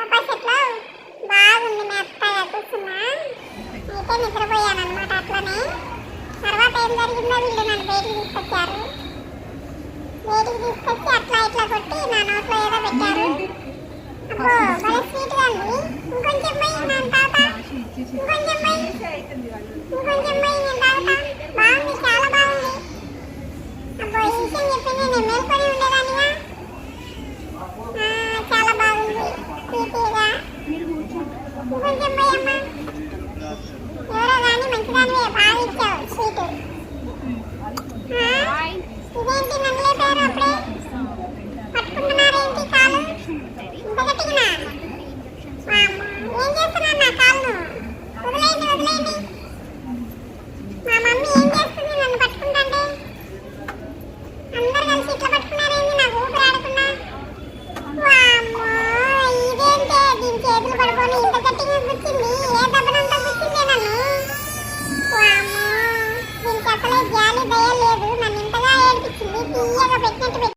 Sofa సెట్లో బాగుంది మెత్తగా కూర్చున్నా. అయితే నిద్రపోయాను అనమాట. అట్లనే తర్వాత ఏం జరిగిందో వీళ్ళు నన్ను బయటికి తీసుకొచ్చారు. బయటికి తీసుకొచ్చి అట్లా ఇట్లా కొట్టి నా నోట్లో ఏదో పెట్టారు. అబ్బో భలే స్వీట్గా ఉంది. ఇంకొంచెం పోయి నేను తాగుతా. ఇంకొంచెం పోయి నేను తాగుతా. బాగుంది, చాలా బాగుంది. అబ్బో ఈ విషయం చెప్పింది నేను మేల్కొని ఉండేదానిగా. చాలా బాగుంది తీపిగా. ఇంకొంచెం పోయి అమ్మా. ఎవరో కానీ మంచిదానివే, బాగా ఇచ్చావు స్వీట్. ఇదేంటి